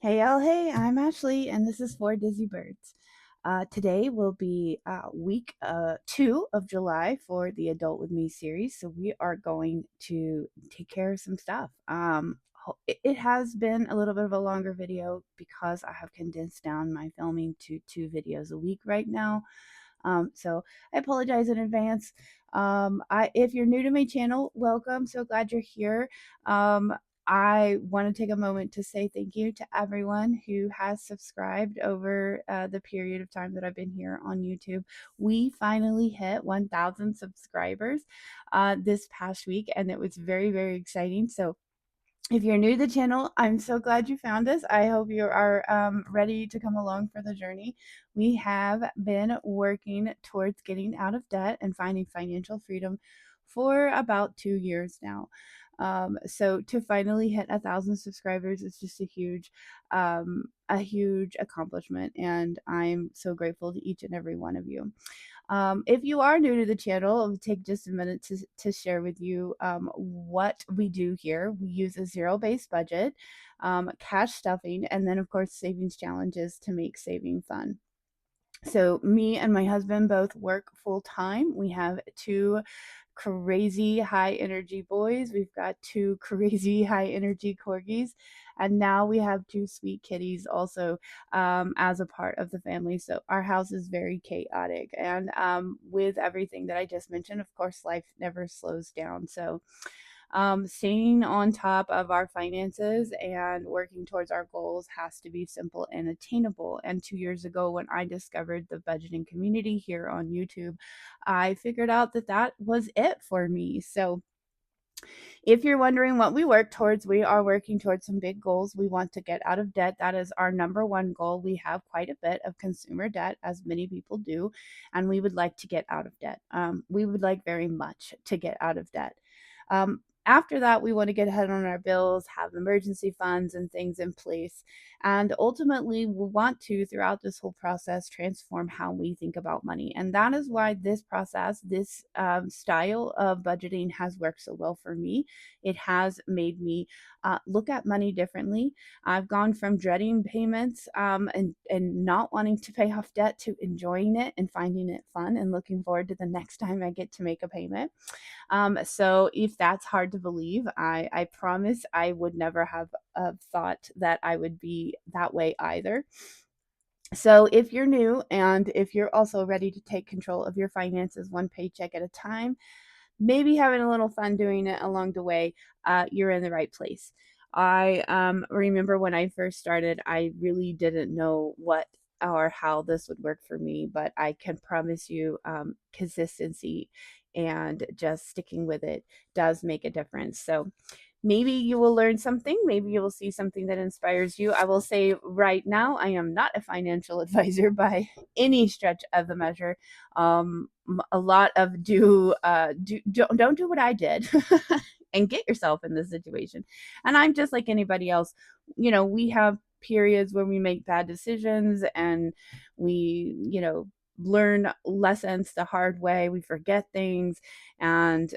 Hey, all, hey, I'm Ashley, and this is For Dizzy Birds. Today will be week 2 of July for the Adult With Me series, so we are going to take care of some stuff. It has been a little bit of a longer video because I have condensed down my filming to 2 videos a week right now. So I apologize in advance. If you're new to my channel, welcome. So glad you're here. I want to take a moment to say thank you to everyone who has subscribed over the period of time that I've been here on YouTube. We finally hit 1,000 subscribers this past week, and it was very, very exciting. So if you're new to the channel, I'm so glad you found us. I hope you are ready to come along for the journey. We have been working towards getting out of debt and finding financial freedom for about 2 years now. So to finally hit 1,000 subscribers is just a huge accomplishment, and I'm so grateful to each and every one of you. If you are new to the channel, I'll take just a minute to share with you what we do here. We use a zero-based budget, cash stuffing, and then, of course, savings challenges to make saving fun. So me and my husband both work full time. We have 2 crazy high energy boys. We've got 2 crazy high energy corgis. And now we have 2 sweet kitties also as a part of the family. So our house is very chaotic. And with everything that I just mentioned, of course, life never slows down. So staying on top of our finances and working towards our goals has to be simple and attainable. And 2 years ago, when I discovered the budgeting community here on YouTube, I figured out that that was it for me. So if you're wondering what we work towards, we are working towards some big goals. We want to get out of debt. That is our number one goal. We have quite a bit of consumer debt, as many people do, and we would like to get out of debt. We would like very much to get out of debt. After that, we want to get ahead on our bills, have emergency funds and things in place. And ultimately, we want to, throughout this whole process, transform how we think about money. And that is why this process, this style of budgeting has worked so well for me. It has made me look at money differently. I've gone from dreading payments and not wanting to pay off debt to enjoying it and finding it fun and looking forward to the next time I get to make a payment. So if that's hard to believe, I promise I would never have thought that I would be that way either. So if you're new and if you're also ready to take control of your finances one paycheck at a time, maybe having a little fun doing it along the way, you're in the right place. I remember when I first started, I really didn't know what or how this would work for me, but I can promise you consistency and just sticking with it does make a difference. So maybe you will learn something. Maybe you will see something that inspires you. I will say right now, I am not a financial advisor by any stretch of the measure. A lot of don't do what I did and get yourself in this situation. And I'm just like anybody else. You know, we have periods where we make bad decisions and we, learn lessons the hard way. We forget things. And,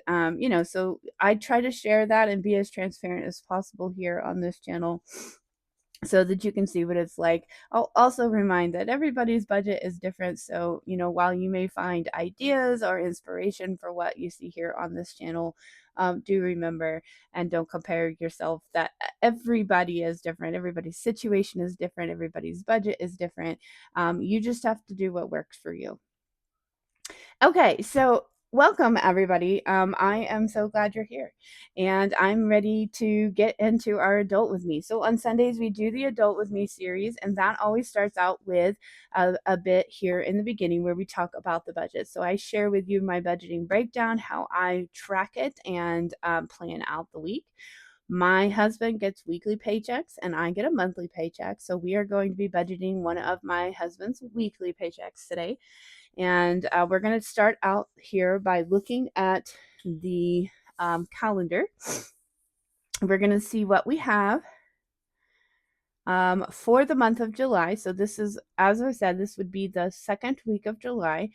so I try to share that and be as transparent as possible here on this channel so that you can see what it's like. I'll also remind that everybody's budget is different. So, while you may find ideas or inspiration for what you see here on this channel, do remember and don't compare yourself that everybody is different. Everybody's situation is different. Everybody's budget is different. You just have to do what works for you. Okay, so welcome everybody. I am so glad you're here, and I'm ready to get into our Adult With Me. So on Sundays, we do the Adult With Me series, and that always starts out with a bit here in the beginning where we talk about the budget. So I share with you my budgeting breakdown, how I track it and plan out the week. My husband gets weekly paychecks and I get a monthly paycheck. So we are going to be budgeting one of my husband's weekly paychecks today. And we're going to start out here by looking at the calendar. We're going to see what we have For the month of July. So this is, as I said, this would be the second week of July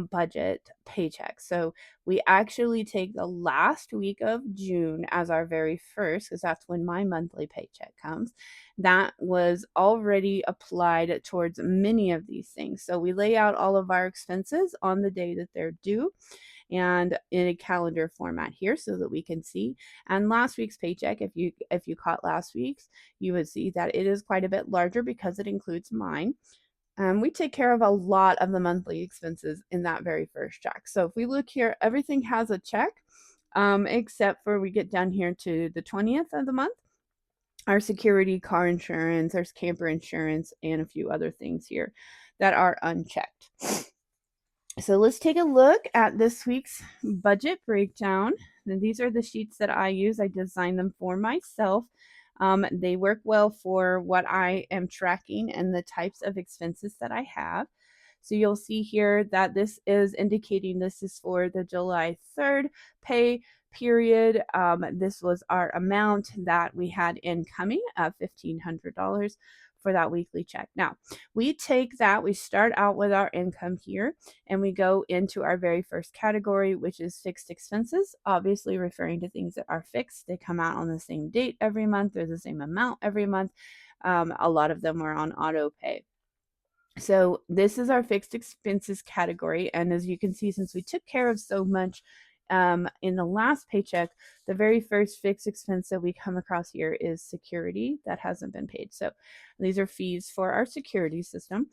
budget paycheck. So we actually take the last week of June as our very first, because that's when my monthly paycheck comes. That was already applied towards many of these things. So we lay out all of our expenses on the day that they're due and in a calendar format here so that we can see. And last week's paycheck, if you caught last week's, you would see that it is quite a bit larger because it includes mine. We take care of a lot of the monthly expenses in that very first check. So if we look here, everything has a check, except for we get down here to the 20th of the month. Our security, car insurance, there's camper insurance, and a few other things here that are unchecked. So let's take a look at this week's budget breakdown. And these are the sheets that I use. I designed them for myself. They work well for what I am tracking and the types of expenses that I have. So you'll see here that this is indicating this is for the July 3rd pay period. This was our amount that we had incoming of $1,500 for that weekly check. Now, we take that, we start out with our income here, and we go into our very first category, which is fixed expenses, obviously referring to things that are fixed. They come out on the same date every month, they're the same amount every month. A lot of them are on auto pay. So this is our fixed expenses category. And as you can see, since we took care of so much in the last paycheck, the very first fixed expense that we come across here is security that hasn't been paid. So these are fees for our security system.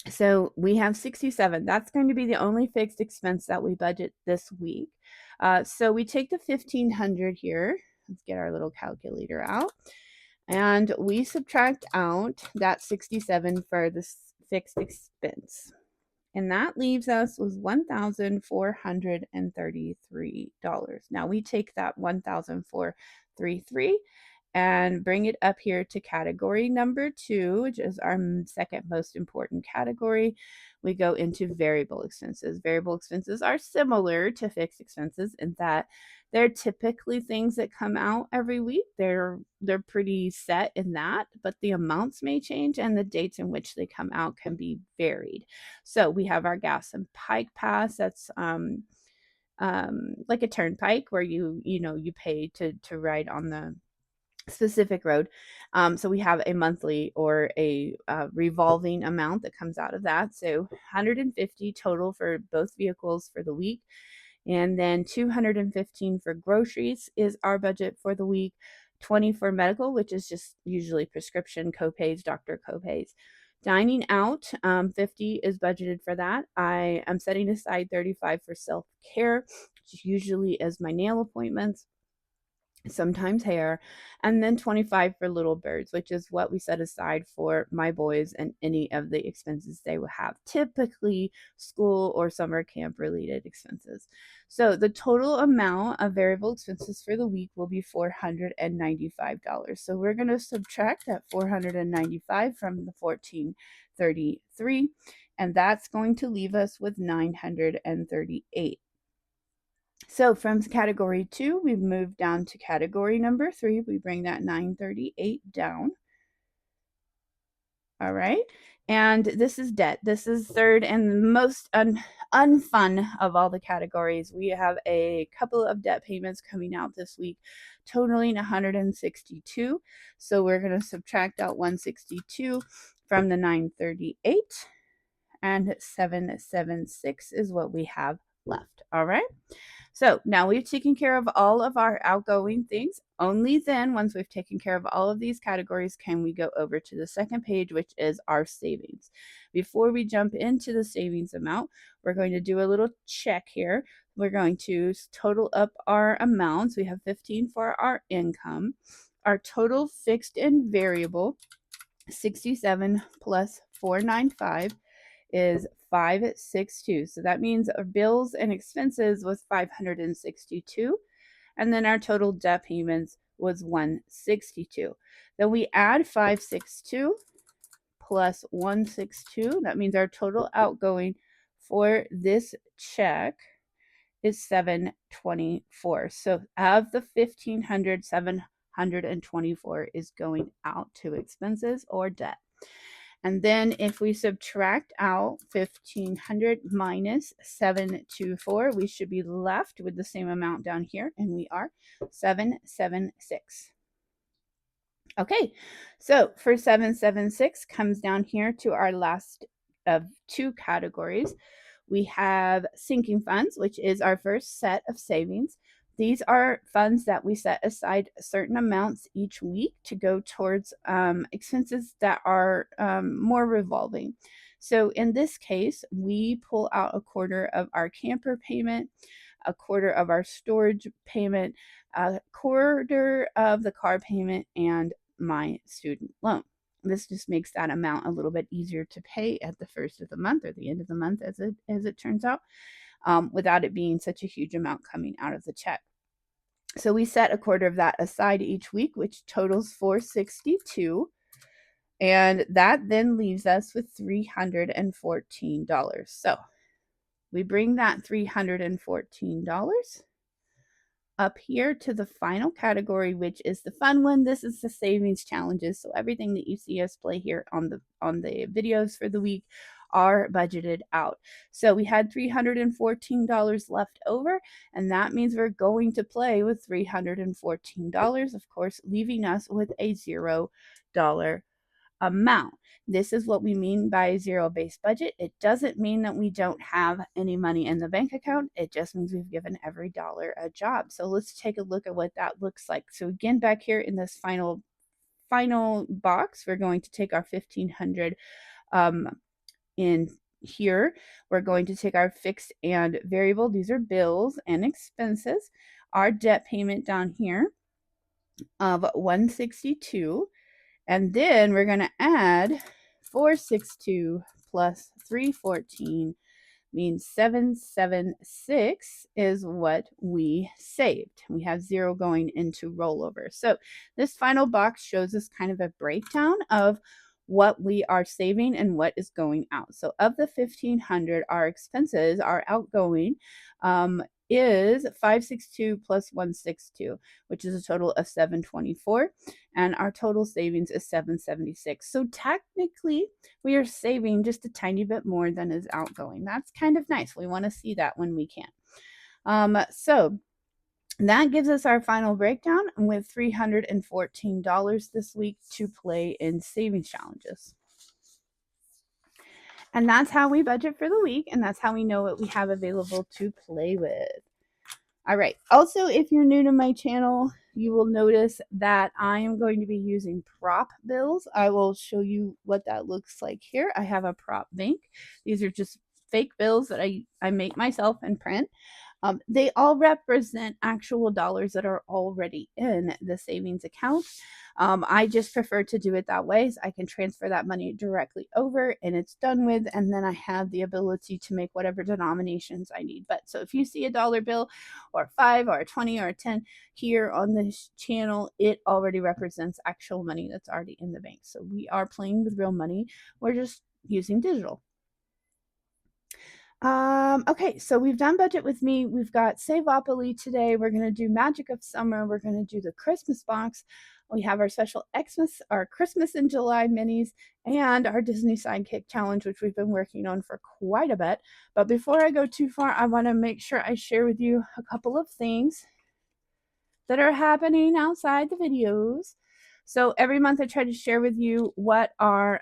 So we have 67. That's going to be the only fixed expense that we budget this week. So we take the 1,500 here. Let's get our little calculator out. And we subtract out that 67 for this fixed expense. And that leaves us with $1,433. Now we take that $1,433 and bring it up here to category number 2, which is our second most important category. We go into variable expenses. Variable expenses are similar to fixed expenses in that they're typically things that come out every week. They're pretty set in that, but the amounts may change and the dates in which they come out can be varied. So we have our gas and pike pass. That's like a turnpike where you pay to ride on the specific road. So we have a monthly or a revolving amount that comes out of that. So 150 total for both vehicles for the week. And then 215 for groceries is our budget for the week. 20 for medical, which is just usually prescription copays, doctor copays. Dining out, 50 is budgeted for that. I am setting aside 35 for self-care, which usually is my nail appointments, sometimes hair, and then 25 for little birds, which is what we set aside for my boys and any of the expenses they will have, typically school or summer camp related expenses. So the total amount of variable expenses for the week will be $495. So we're going to subtract that 495 from the 1433, and that's going to leave us with 938. So from category 2, we've moved down to category number 3. We bring that 938 down. All right. And this is debt. This is third and most unfun of all the categories. We have a couple of debt payments coming out this week, totaling 162. So we're going to subtract out 162 from the 938, and 776 is what we have left. All right. So now we've taken care of all of our outgoing things. Only then, once we've taken care of all of these categories, can we go over to the second page, which is our savings. Before we jump into the savings amount, we're going to do a little check here. We're going to total up our amounts. We have 15 for our income. Our total fixed and variable, 67 plus 495 is 562. So that means our bills and expenses was 562. And then our total debt payments was 162. Then we add 562 plus 162. That means our total outgoing for this check is 724. So of the 1,500, $124 is going out to expenses or debt. And then if we subtract out 1,500 minus 724, we should be left with the same amount down here, and we are 776. Okay, so for 776 comes down here to our last of two categories. We have sinking funds, which is our first set of savings. These are funds that we set aside certain amounts each week to go towards expenses that are more revolving. So in this case, we pull out a quarter of our camper payment, a quarter of our storage payment, a quarter of the car payment, and my student loan. This just makes that amount a little bit easier to pay at the first of the month or the end of the month, as it turns out, without it being such a huge amount coming out of the check. So we set a quarter of that aside each week, which totals $462. And that then leaves us with $314. So we bring that $314 up here to the final category, which is the fun one. This is the savings challenges. So everything that you see us play here on the videos for the week are budgeted out. So we had $314 left over, and that means we're going to play with $314, of course, leaving us with a $0 amount. This is what we mean by a zero-based budget. It doesn't mean that we don't have any money in the bank account. It just means we've given every dollar a job. So let's take a look at what that looks like. So again, back here in this final box, we're going to take our $1,500 in here. We're going to take our fixed and variable. These are bills and expenses. Our debt payment down here of $162. And then we're going to add 462 plus 314 means 776 is what we saved. We have $0 going into rollover. So this final box shows us kind of a breakdown of what we are saving and what is going out. So of the 1,500, our expenses, our outgoing, is 562 plus 162, which is a total of 724, and our total savings is 776. So technically we are saving just a tiny bit more than is outgoing. That's kind of nice. We want to see that when we can. So that gives us our final breakdown with $314 this week to play in savings challenges. And that's how we budget for the week, and that's how we know what we have available to play with. All right. Also, if you're new to my channel, you will notice that I am going to be using prop bills. I will show you what that looks like here. I have a prop bank. These are just fake bills that I make myself and print. They all represent actual dollars that are already in the savings account. I just prefer to do it that way, so I can transfer that money directly over and it's done with, and then I have the ability to make whatever denominations I need. But so if you see a dollar bill or 5 or a 20 or a 10 here on this channel, it already represents actual money that's already in the bank. So we are playing with real money. We're just using digital. Okay, so we've done budget with me. We've got Saveopoly today. We're going to do Magic of Summer. We're going to do the Christmas box. We have our special Xmas, our Christmas in July minis, and our Disney Sidekick challenge, which we've been working on for quite a bit. But before I go too far, I want to make sure I share with you a couple of things that are happening outside the videos. So every month I try to share with you what our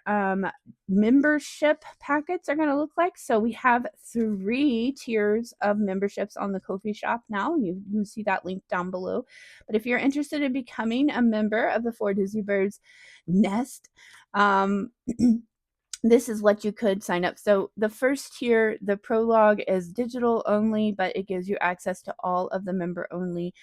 membership packets are going to look like. So we have 3 tiers of memberships on the Ko-fi shop now. You see that link down below. But if you're interested in becoming a member of the 4 Disney Birds nest, this is what you could sign up. So the first tier, the prologue, is digital only, but it gives you access to all of the member only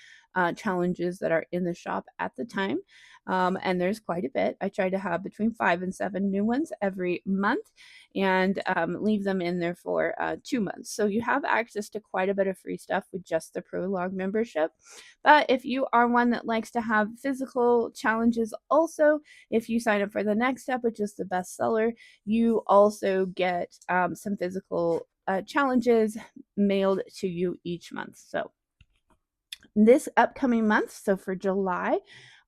challenges that are in the shop at the time. And there's quite a bit. I try to have between 5 and 7 new ones every month, and leave them in there for 2 months. So you have access to quite a bit of free stuff with just the prologue membership. But if you are one that likes to have physical challenges also, if you sign up for the next step, which is the bestseller, you also get some physical challenges mailed to you each month. So this upcoming month, so for July,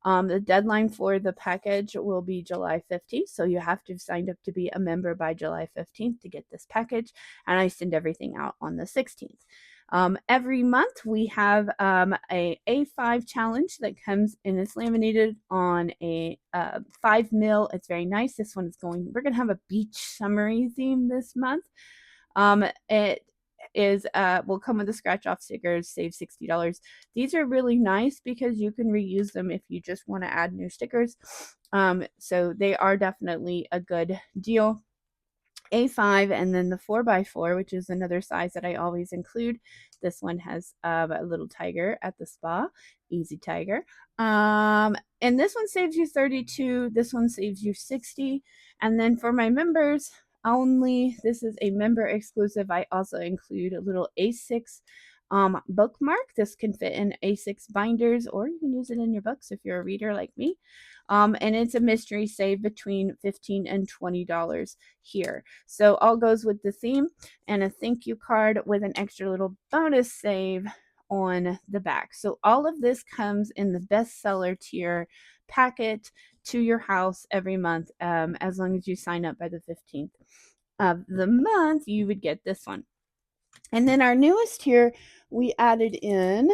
The deadline for the package will be July 15th, so you have to sign up to be a member by July 15th to get this package, and I send everything out on the 16th. Every month we have a A5 challenge that comes and it's laminated on a 5 mil. It's very nice. This one is we're going to have a beach summary theme this month. It is will come with the scratch off stickers, save $60. These are really nice because you can reuse them if you just want to add new stickers. So they are definitely a good deal. A5 and then the 4x4, which is another size that I always include. This one has a little tiger at the spa, easy tiger. And this one saves you 32, this one saves you 60. And then for my members only, this is a member exclusive. I also include a little A6 bookmark. This can fit in A6 binders, or you can use it in your books if you're a reader like me. And it's a mystery save between $15 and $20 here. So all goes with the theme, and a thank you card with an extra little bonus save on the back. So all of this comes in the bestseller tier packet to your house every month. As long as you sign up by the 15th of the month, you would get this one. And then our newest tier, we added in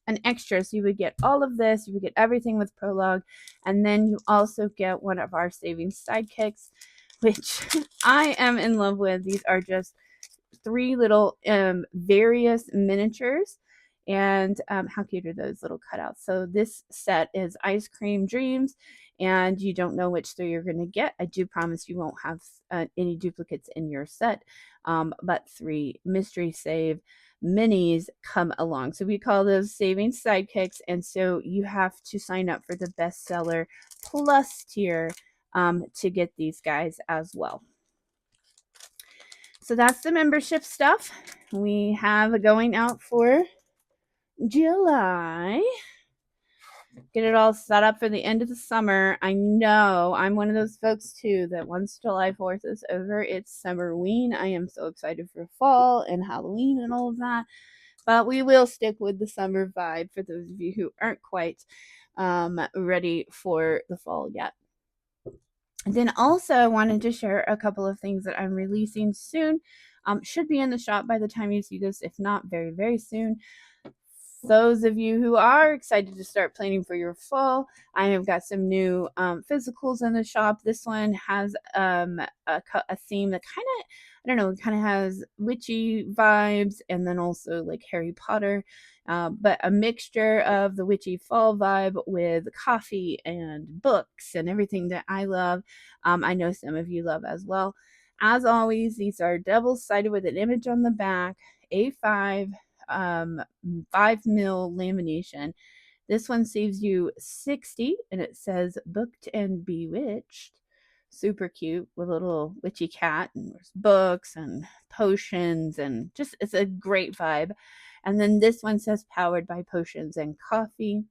an extra. So you would get all of this, you would get everything with prologue, and then you also get one of our savings sidekicks, which I am in love with. These are just 3 little various miniatures. And how cute are those little cutouts? So this set is Ice Cream Dreams, and you don't know which 3 you're going to get. I do promise you won't have any duplicates in your set, but 3 mystery save minis come along. So we call those saving sidekicks, and so you have to sign up for the bestseller plus tier to get these guys as well. So that's the membership stuff we have going out for July. Get it all set up for the end of the summer. I know I'm one of those folks too that once July 4th is over, it's Summerween. I am so excited for fall and Halloween and all of that. But we will stick with the summer vibe for those of you who aren't quite ready for the fall yet. And then also I wanted to share a couple of things that I'm releasing soon. Should be in the shop by the time you see this, if not very, very soon. Those of you who are excited to start planning for your fall, I have got some new physicals in the shop. This one has a theme that kind of, I don't know, kind of has witchy vibes, and then also like Harry Potter, but a mixture of the witchy fall vibe with coffee and books and everything that I love. I know some of you love as well. As always, these are double-sided with an image on the back, A5, 5 mil lamination. This one saves you 60, and it says booked and bewitched. Super cute with a little witchy cat, and there's books and potions, and just it's a great vibe. And then this one says powered by potions and coffee.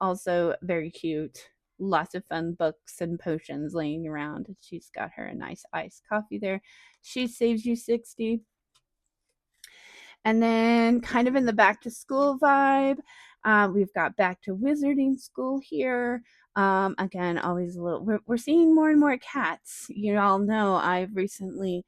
Also very cute. Lots of fun books and potions laying around. She's got her a nice iced coffee there. She saves you 60. And then kind of in the back to school vibe, we've got back to wizarding school here. Again, always a little, we're seeing more and more cats. You all know I've recently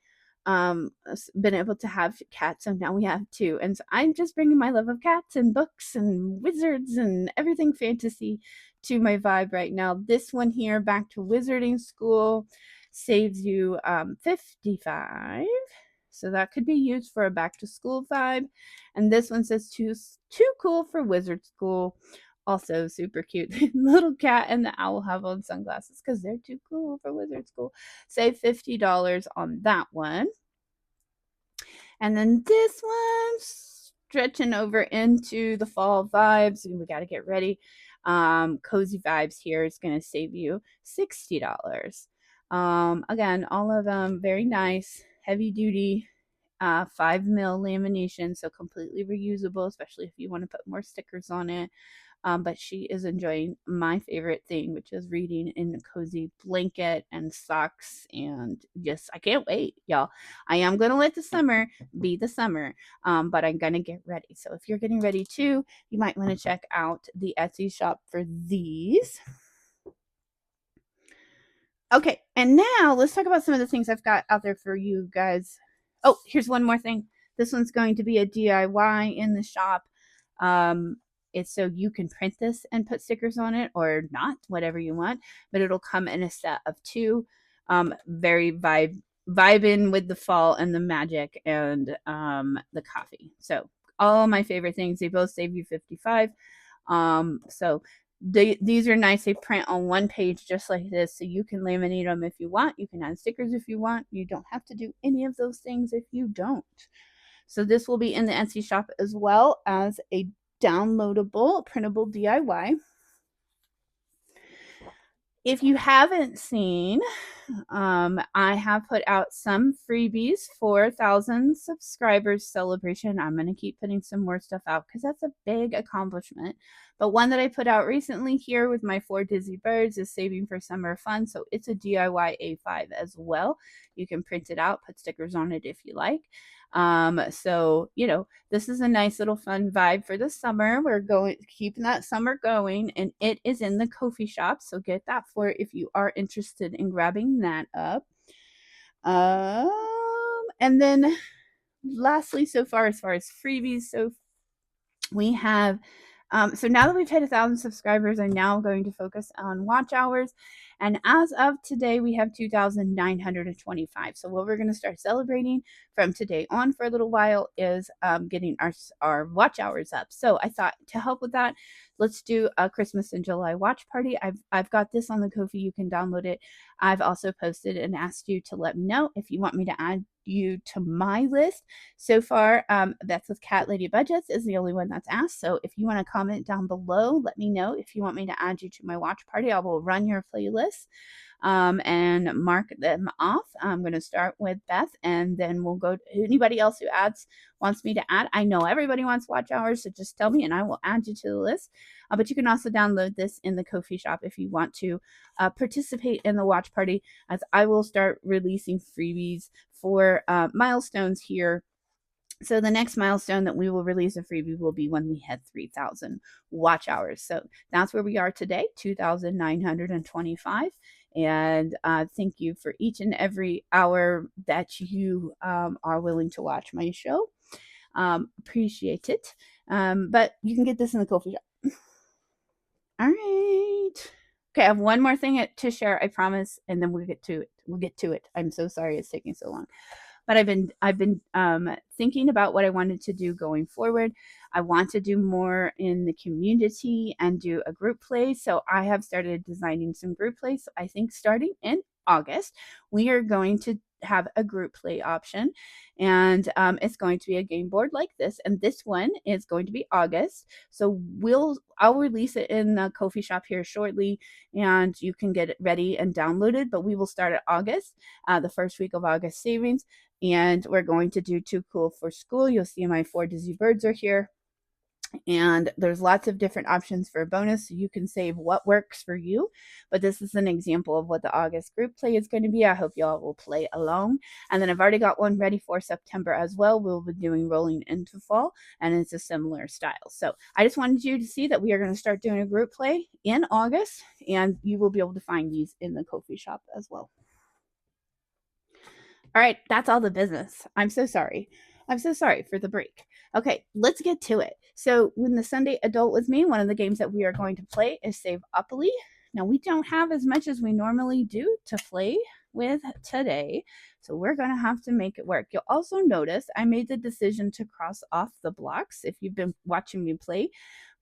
been able to have cats, so now we have 2. And so I'm just bringing my love of cats and books and wizards and everything fantasy to my vibe right now. This one here, back to wizarding school, saves you 55. So that could be used for a back to school vibe. And this one says too cool for wizard school. Also super cute. The little cat and the owl have on sunglasses because they're too cool for wizard school. Save $50 on that one. And then this one, stretching over into the fall vibes. We got to get ready. Cozy vibes here is going to save you $60. Again, all of them very nice, heavy duty, 5 mil lamination, so completely reusable, especially if you want to put more stickers on it. but she is enjoying my favorite thing, which is reading in a cozy blanket and socks. And just, I can't wait, y'all. I am going to let the summer be the summer, but I'm going to get ready. So if you're getting ready too, you might want to check out the Etsy shop for these. Okay, and now let's talk about some of the things I've got out there for you guys. Oh, here's one more thing. This one's going to be a DIY in the shop. It's so you can print this and put stickers on it or not, whatever you want, but it'll come in a set of two. Very vibing with the fall and the magic and the coffee. So all my favorite things. They both save you 55. So these are nice. They print on one page just like this, so you can laminate them if you want. You can add stickers if you want. You don't have to do any of those things if you don't. So this will be in the Etsy shop as well as a downloadable printable DIY. If you haven't seen, I have put out some freebies for 1,000 subscribers celebration. I'm going to keep putting some more stuff out because that's a big accomplishment. But one that I put out recently here with my 4 Dizzy Birds is Saving for Summer Fun. So it's a DIY A5 as well. You can print it out, put stickers on it if you like. So, you know, this is a nice little fun vibe for the summer. We're keeping that summer going, and it is in the Ko-fi shop. So get that for if you are interested in grabbing that up. And then lastly, so far as freebies, so we have so now that we've hit 1,000 subscribers, I'm now going to focus on watch hours. And as of today, we have 2,925. So what we're going to start celebrating from today on for a little while is getting our watch hours up. So I thought to help with that, let's do a Christmas in July watch party. I've got this on the Ko-fi. You can download it. I've also posted and asked you to let me know if you want me to add you to my list. So far, Beth with Cat Lady Budgets is the only one that's asked. So if you want to comment down below, let me know if you want me to add you to my watch party. I will run your playlist and mark them off. I'm going to start with Beth, and then we'll go to anybody else who wants me to add. I know everybody wants watch hours, so just tell me and I will add you to the list. But you can also download this in the Ko-fi shop if you want to participate in the watch party, as I will start releasing freebies for milestones here. So the next milestone that we will release a freebie will be when we hit 3,000 watch hours. So that's where we are today, 2,925. And thank you for each and every hour that you are willing to watch my show. Appreciate it. But you can get this in the Ko-fi shop. All right. Okay, I have one more thing to share, I promise, and then we'll get to it. I'm so sorry it's taking so long. But I've been thinking about what I wanted to do going forward. I want to do more in the community and do a group play. So I have started designing some group plays. So I think starting in August, we are going to have a group play option, and it's going to be a game board like this, and this one is going to be August. So I'll release it in the Ko-fi shop here shortly, and you can get it ready and downloaded. But we will start at August, the first week of August savings, and we're going to do Too Cool for School. You'll see my 4 Dizzy Birds are here. And there's lots of different options for a bonus, so you can save what works for you. But this is an example of what the August group play is going to be. I hope y'all will play along. And then I've already got one ready for September as well. We'll be doing Rolling into Fall, and it's a similar style. So I just wanted you to see that we are going to start doing a group play in August, and you will be able to find these in the Ko-fi shop as well. All right, that's all the business. I'm so sorry for the break. Okay, let's get to it. So when the Sunday Adult with me, one of the games that we are going to play is Saveopoly. Now, we don't have as much as we normally do to play with today, so we're going to have to make it work. You'll also notice I made the decision to cross off the blocks. If you've been watching me play,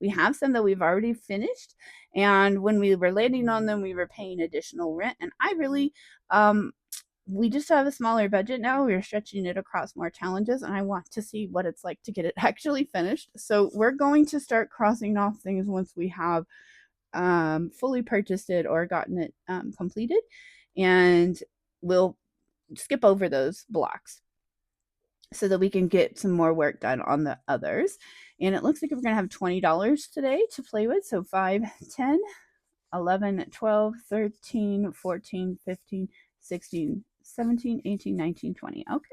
we have some that we've already finished, and when we were landing on them, we were paying additional rent, and I really we just have a smaller budget now. We're stretching it across more challenges, and I want to see what it's like to get it actually finished. So we're going to start crossing off things once we have fully purchased it or gotten it completed, and we'll skip over those blocks so that we can get some more work done on the others. And it looks like we're going to have $20 today to play with. So 5, 10, 11, 12, 13, 14, 15, 16, 17, 18, 19, 20. Okay.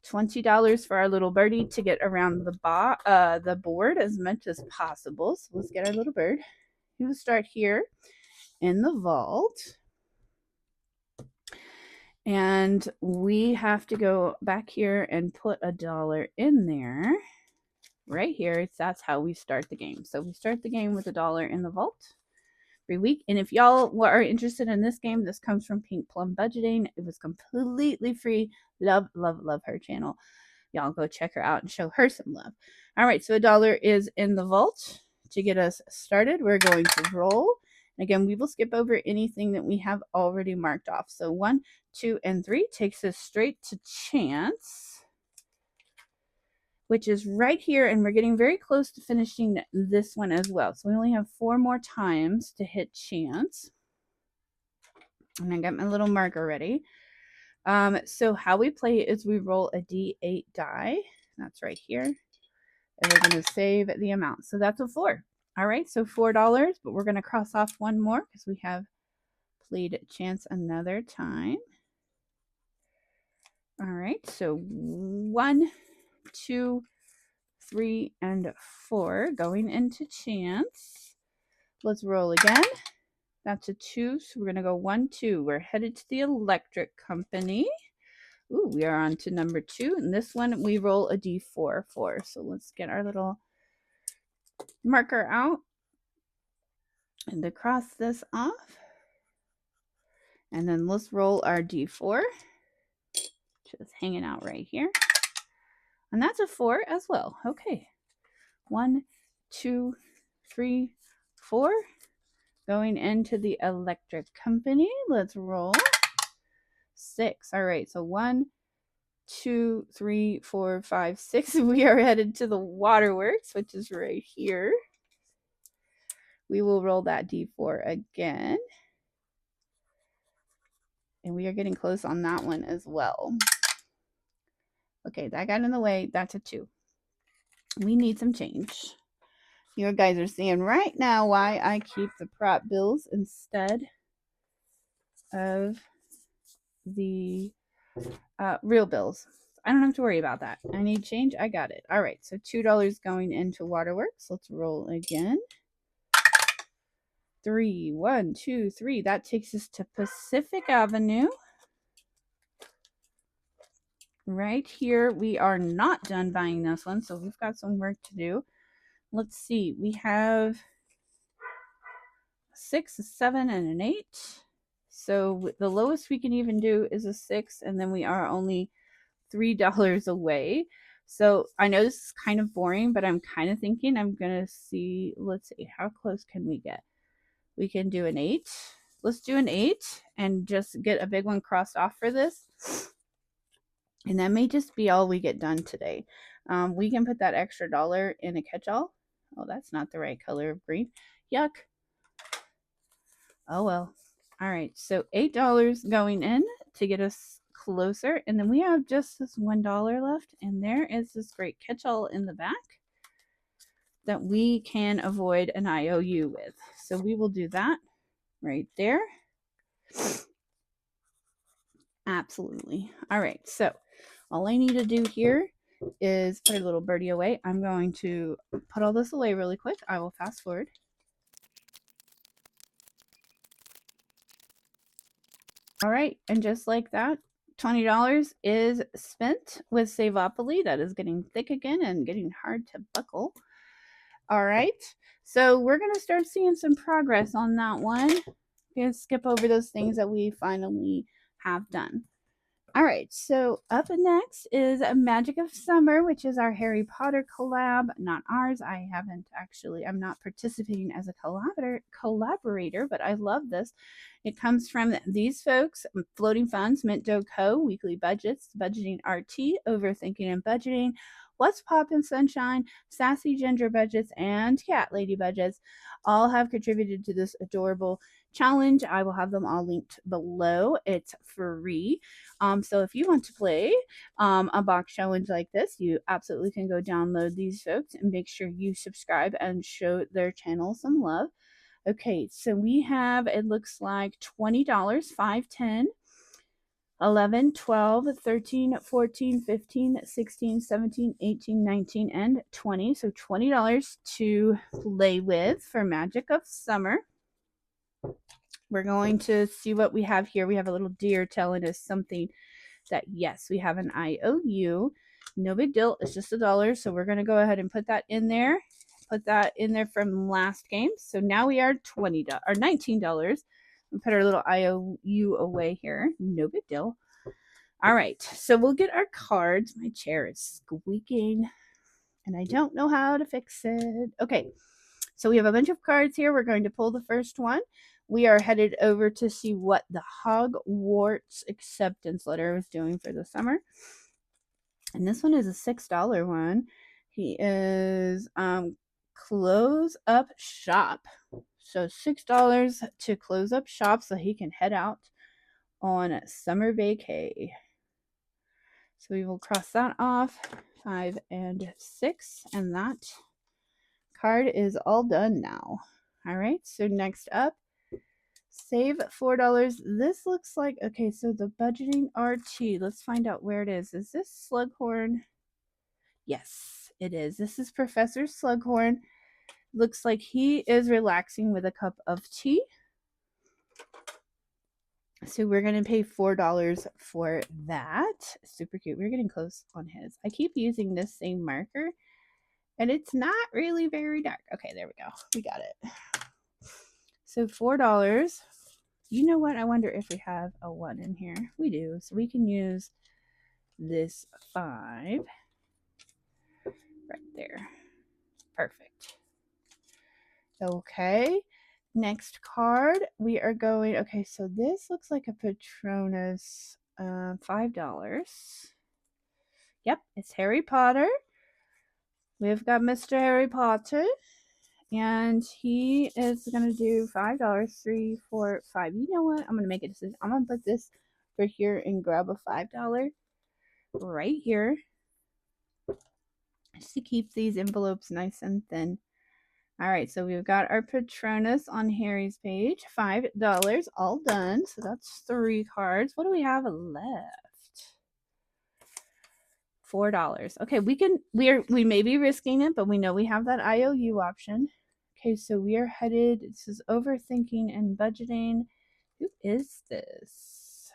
$20 for our little birdie to get around the board as much as possible. So let's get our little bird. He will start here in the vault. And we have to go back here and put $1 in there. Right here. That's how we start the game. So we start the game with $1 in the vault every week. And if y'all are interested in this game, this comes from Pink Plum Budgeting. It was completely free. Love, love, love her channel. Y'all go check her out and show her some love. All right, so $1 is in the vault. To get us started, we're going to roll. Again, we will skip over anything that we have already marked off. So 1, 2, and 3 takes us straight to chance, which is right here, and we're getting very close to finishing this one as well. So we only have 4 more times to hit chance. And I got my little marker ready. So how we play is we roll a D8 die. That's right here. And we're going to save the amount. So that's a 4. All right, so $4, but we're going to cross off one more because we have played chance another time. All right, so 1, 2, 3, and 4 going into chance. Let's roll again. That's a 2, so we're going to go 1, 2. We're headed to the electric company. Ooh, we are on to number 2. And this one, we roll a D4 for. So let's get our little marker out and to cross this off. And then let's roll our D4. Just hanging out right here. And that's a 4 as well. Okay. 1, 2, 3, 4. Going into the electric company. Let's roll. 6. All right. So 1, 2, 3, 4, 5, 6. We are headed to the waterworks, which is right here. We will roll that D4 again. And we are getting close on that one as well. Okay, that got in the way. That's a 2. We need some change. You guys are seeing right now why I keep the prop bills instead of the real bills. I don't have to worry about that. I need change. I got it. All right, so $2 going into waterworks. Let's roll again. 3, 1, 2, 3. That takes us to Pacific Avenue. Right here, we are not done buying this one, so we've got some work to do. Let's see. We have 6, a 7, and an 8. So the lowest we can even do is a 6, and then we are only $3 away. So I know this is kind of boring, but I'm kind of thinking I'm going to see. Let's see. How close can we get? We can do an 8. Let's do an 8 and just get a big one crossed off for this. And that may just be all we get done today. We can put that extra $1 in a catch-all. Oh, that's not the right color of green. Yuck. Oh, well. All right. So $8 going in to get us closer. And then we have just this $1 left. And there is this great catch-all in the back that we can avoid an IOU with. So we will do that right there. Absolutely. All right. So all I need to do here is put a little birdie away. I'm going to put all this away really quick. I will fast forward. All right. And just like that, $20 is spent with Saveopoly. That is getting thick again and getting hard to buckle. All right. So we're going to start seeing some progress on that one. I'm going to skip over those things that we finally have done. All right, so up next is Magic of Summer, which is our Harry Potter collab, not ours. I'm not participating as a collaborator, but I love this. It comes from these folks, Floating Funds, Mint Dough Co., Weekly Budgets, Budgeting RT, Overthinking and Budgeting, What's Poppin' Sunshine, Sassy Ginger Budgets, and Cat Lady Budgets all have contributed to this adorable challenge. I will have them all linked below. It's free. So if you want to play a box challenge like this, you absolutely can go download these folks and make sure you subscribe and show their channel some love. Okay, so we have, it looks like $20, 5, 10, 11, 12, 13, 14, 15, 16, 17, 18, 19, and 20. So $20 to play with for Magic of Summer. We're going to see what we have here. We have a little deer telling us something that, yes, we have an IOU. No big deal. It's just $1. So we're going to go ahead and put that in there. Put that in there from last game. So now we are $20 or $19. We put our little IOU away here. No big deal. All right. So we'll get our cards. My chair is squeaking and I don't know how to fix it. Okay. So we have a bunch of cards here. We're going to pull the first one. We are headed over to see what the Hogwarts acceptance letter is doing for the summer. And this one is a $6 one. He is close up shop. So $6 to close up shop so he can head out on summer vacay. So we will cross that off. 5 and 6. And that card is all done now. All right. So next up, save $4. This looks like, okay, so the budgeting RT. Let's find out where it is. Is this Slughorn? Yes, it is. This is Professor Slughorn. Looks like he is relaxing with a cup of tea. So we're going to pay $4 for that. Super cute. We're getting close on his. I keep using this same marker, and it's not really very dark. Okay, there we go. We got it. So $4. You know what? I wonder if we have a 1 in here. We do. So we can use this 5 right there. Perfect. Okay. Next card. We are going. Okay, so this looks like a Patronus. $5. Yep, it's Harry Potter. We've got Mr. Harry Potter. And he is going to do $5, 3, 4, 5. You know what? I'm going to make a decision. I'm going to put this for here and grab a $5 right here. Just to keep these envelopes nice and thin. All right, so we've got our Patronus on Harry's page. $5, all done. So that's 3 cards. What do we have left? $4. Okay, we may be risking it, but we know we have that IOU option. Okay, so we are headed. This is overthinking and budgeting. Who is this?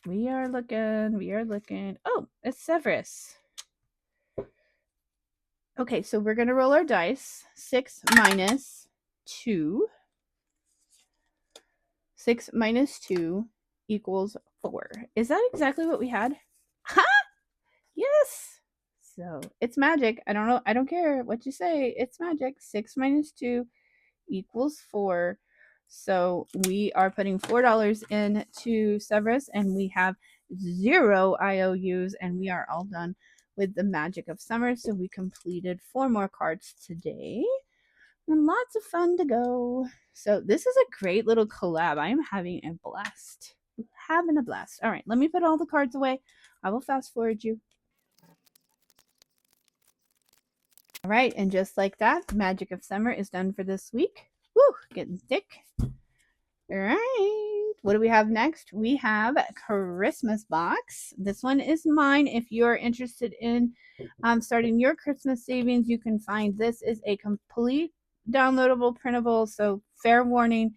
We are looking. Oh, it's Severus. Okay, so we're going to roll our dice. 6 minus 2. 6 minus 2 equals 4. Is that exactly what we had? Ha! Yes! So, it's magic. I don't know. I don't care what you say. It's magic. 6 minus 2 equals 4. So, we are putting $4 into Severus, and we have 0 IOUs, and we are all done with the Magic of Summer. So, we completed 4 more cards today. And lots of fun to go. So this is a great little collab. I am having a blast. Having a blast. All right, let me put all the cards away. I will fast forward you. All right, and just like that, Magic of Summer is done for this week. Woo, getting thick. All right, what do we have next? We have Christmas box. This one is mine. If you're interested in starting your Christmas savings, you can find this is a complete downloadable printable. So fair warning,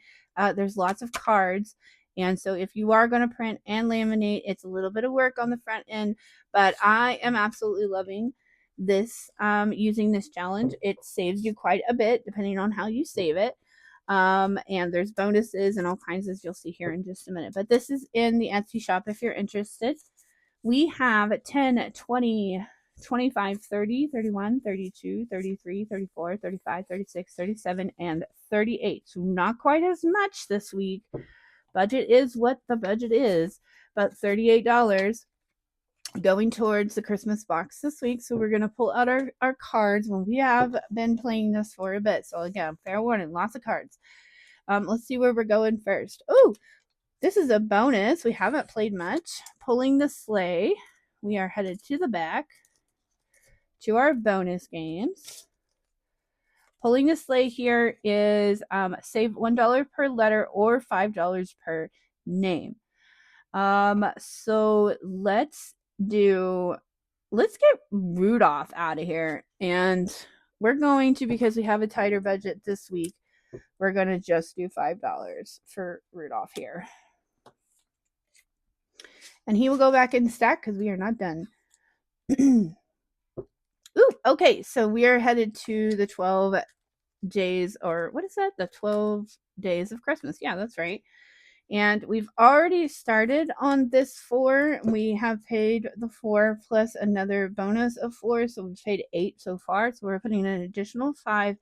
there's lots of cards, and so if you are going to print and laminate, it's a little bit of work on the front end, but I am absolutely loving this. Using this challenge, it saves you quite a bit depending on how you save it. And there's bonuses and all kinds, as you'll see here in just a minute, but this is in the Etsy shop if you're interested. We have 10, 20, 25, 30, 31, 32, 33, 34, 35, 36, 37, and 38. So not quite as much this week. Budget is what the budget is, but $38. going towards the Christmas box this week. So we're going to pull out our cards when we have been playing this for a bit. So again, fair warning, lots of cards. Let's see where we're going first. Oh, this is a bonus. We haven't played much. Pulling the sleigh. We are headed to the back to our bonus games. Pulling the sleigh here is save $1 per letter or $5 per name. So let's get Rudolph out of here. And we're going to, because we have a tighter budget this week, we're going to just do $5 for Rudolph here. And he will go back in stack because we are not done. Ooh, okay, so we are headed to the 12 days, or what is that? The 12 days of Christmas. Yeah, that's right. And we've already started on this 4. We have paid the 4 plus another bonus of 4. So we've paid 8 so far. So we're putting an additional 5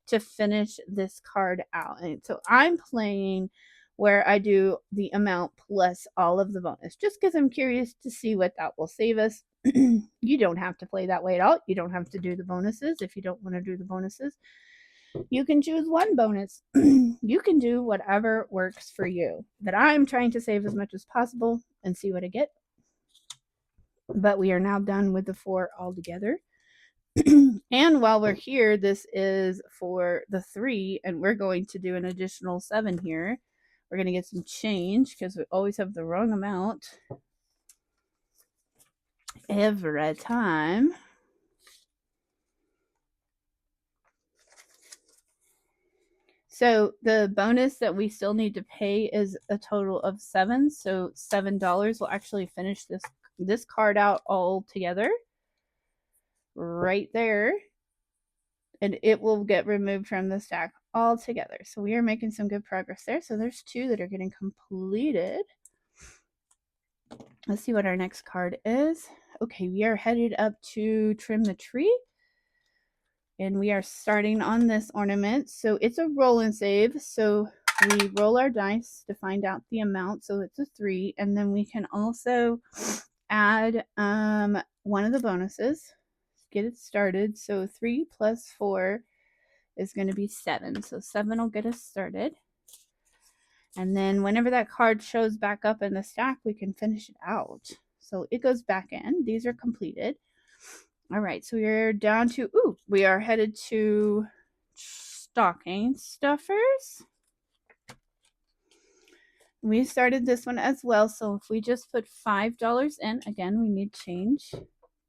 to finish this card out. And so I'm playing where I do the amount plus all of the bonus, just because I'm curious to see what that will save us. You don't have to play that way at all. You don't have to do the bonuses if you don't want to do the bonuses. You can choose one bonus. You can do whatever works for you. But I'm trying to save as much as possible and see what I get. But we are now done with the 4 altogether. And while we're here, this is for the 3, and we're going to do an additional 7 here. We're going to get some change because we always have the wrong amount every time. So the bonus that we still need to pay is a total of 7. So $7 will actually finish this card out all together. Right there. And it will get removed from the stack altogether. So we are making some good progress there. So there's 2 that are getting completed. Let's see what our next card is. Okay, we are headed up to trim the tree. And we are starting on this ornament. So it's a roll and save. So we roll our dice to find out the amount. So it's a 3. And then we can also add one of the bonuses. Get it started. So 3 plus 4 is going to be 7. So 7 will get us started. And then whenever that card shows back up in the stack, we can finish it out. So it goes back in. These are completed. All right, so we're down to, we are headed to stocking stuffers. We started this one as well. So if we just put $5 in, again, we need change.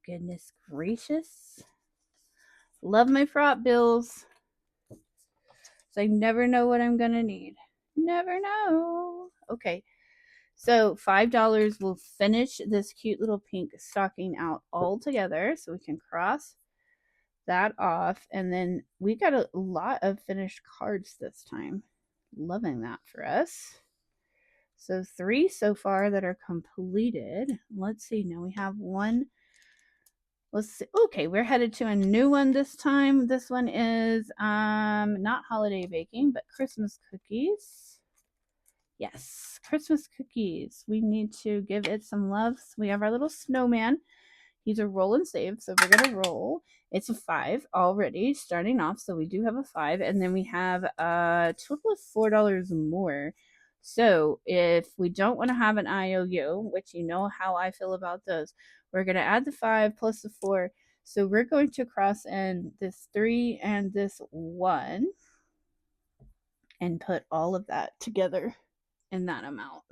Goodness gracious. Love my fraught bills. So I never know what I'm going to need. Never know. Okay. So $5 will finish this cute little pink stocking out all together. So we can cross that off. And then we got a lot of finished cards this time. Loving that for us. So 3 so far that are completed. Let's see. Now we have 1. Let's see. Okay, we're headed to a new one this time. This one is not holiday baking, but Christmas cookies. Yes, Christmas cookies. We need to give it some love. So we have our little snowman. He's a roll and save, so we're going to roll. It's a 5 already starting off, so we do have a 5. And then we have a total of $4 more. So if we don't want to have an IOU, which you know how I feel about those, we're going to add the 5 plus the 4. So we're going to cross in this 3 and this 1 and put all of that together in that amount.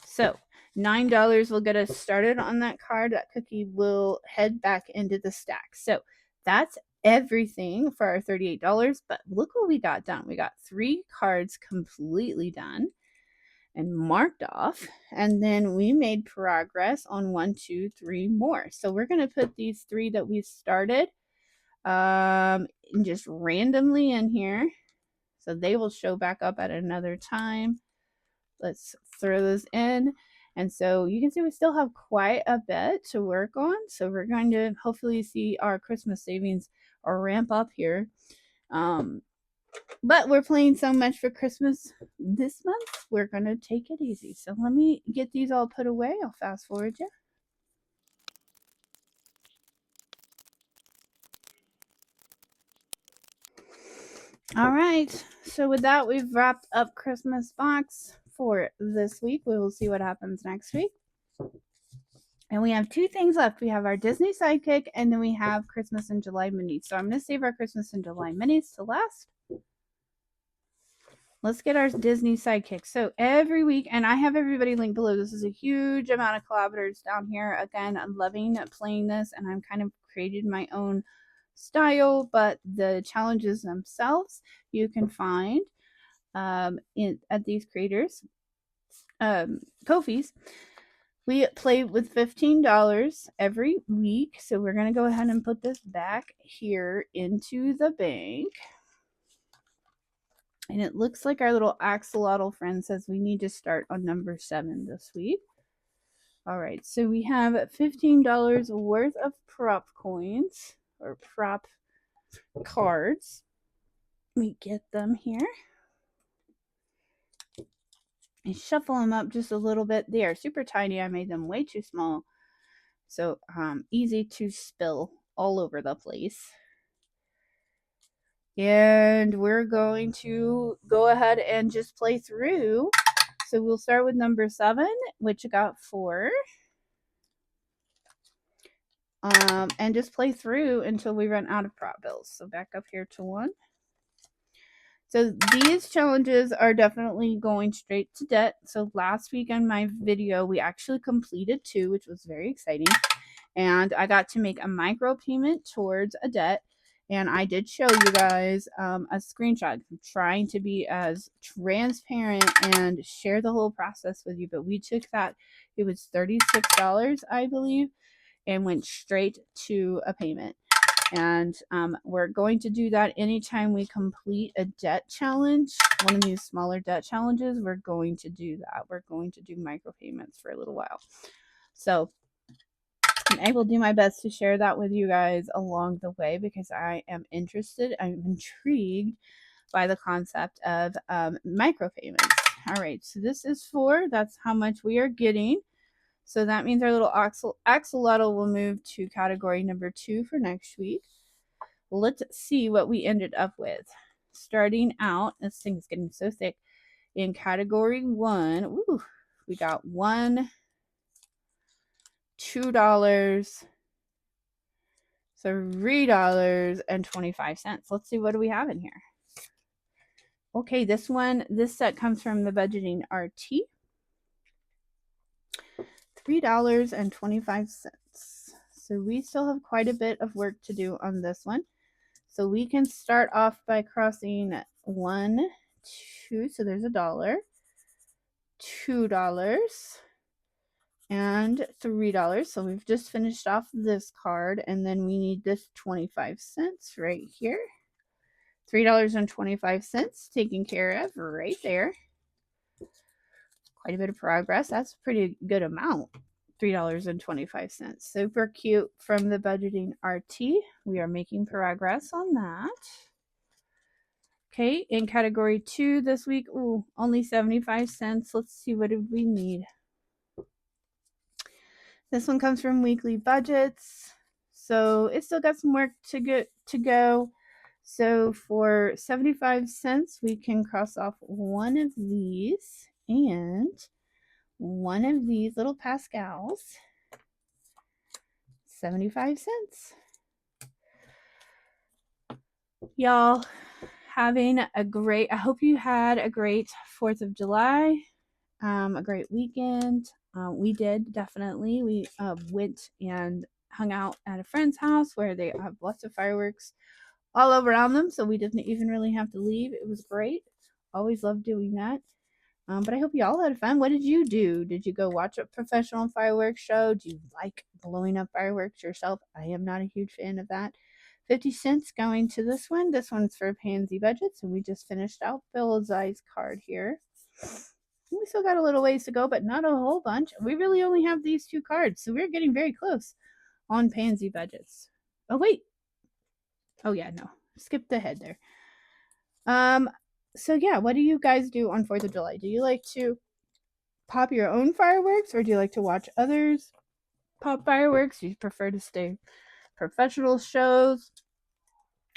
So $9 will get us started on that card. That cookie will head back into the stack. So that's everything for our $38. But look what we got done. We got 3 cards completely done and marked off. And then we made progress on 1, 2, 3 more. So we're going to put these 3 that we started just randomly in here. So they will show back up at another time. Let's throw those in. And so you can see we still have quite a bit to work on. So we're going to hopefully see our Christmas savings or ramp up here. But we're playing so much for Christmas this month, we're going to take it easy. So let me get these all put away. I'll fast forward you. All right. So with that, we've wrapped up Christmas box for this week. We will see what happens next week. And we have two things left. We have our Disney Sidekick, and then we have Christmas in July minis. So I'm going to save our Christmas in July minis to last. Let's get our Disney Sidekick. So every week, and I have everybody linked below. This is a huge amount of collaborators down here. Again, I'm loving playing this, and I'm kind of created my own style, but the challenges themselves you can find at these creators Ko-fis. We play with $15 every week, so we're going to go ahead and put this back here into the bank. And it looks like our little axolotl friend says we need to start on number 7 this week. All right, so we have $15 worth of prop coins or prop cards. We get them here. And shuffle them up just a little bit. They are super tiny. I made them way too small. So easy to spill all over the place. And we're going to go ahead and just play through. So we'll start with number 7, which got 4. And just play through until we run out of prop bills. So back up here to 1. So these challenges are definitely going straight to debt. So last week on my video, we actually completed 2, which was very exciting. And I got to make a micro payment towards a debt. And I did show you guys a screenshot. I'm trying to be as transparent and share the whole process with you. But we took that. It was $36, I believe, and went straight to a payment. And we're going to do that anytime we complete a debt challenge, one of these smaller debt challenges. We're going to do that. We're going to do micropayments for a little while. So I will do my best to share that with you guys along the way because I am interested. I'm intrigued by the concept of micropayments. All right, so this is 4. That's how much we are getting. So that means our little axolotl will move to category number 2 for next week. Let's see what we ended up with. Starting out, this thing is getting so thick. In category 1, ooh, we got $1, $2, $3.25. Let's see, what do we have in here? Okay, this set comes from the Budgeting RT. $3.25. So we still have quite a bit of work to do on this one. So we can start off by crossing 1, 2, so there's $1, $2, and $3. So we've just finished off this card, and then we need this 25 cents right here. $3.25 taken care of right there. Quite a bit of progress. That's a pretty good amount. $3.25. Super cute from the Budgeting RT. We are making progress on that. Okay, in category 2 this week, ooh, only 75 cents. Let's see, what did we need? This one comes from Weekly Budgets. So it's still got some work to go. So for 75 cents, we can cross off one of these and one of these little Pascals. 75 cents. Y'all having a great, I hope you had a great 4th of July, a great weekend. We did, definitely. We went and hung out at a friend's house where they have lots of fireworks all around them, so we didn't even really have to leave. It was great. Always love doing that. But I hope you all had fun. What did you do? Did you go watch a professional fireworks show? Do you like blowing up fireworks yourself? I am not a huge fan of that. 50 cents going to this one. This one's for Pansy Budget, so we just finished out Bill's Eyes card here. We still got a little ways to go, but not a whole bunch. We really only have these 2 cards, so we're getting very close on Pansy Budgets. Oh, wait. Oh, yeah, no. Skipped ahead there. So yeah, what do you guys do on 4th of July? Do you like to pop your own fireworks, or do you like to watch others pop fireworks? Do you prefer to stay professional shows?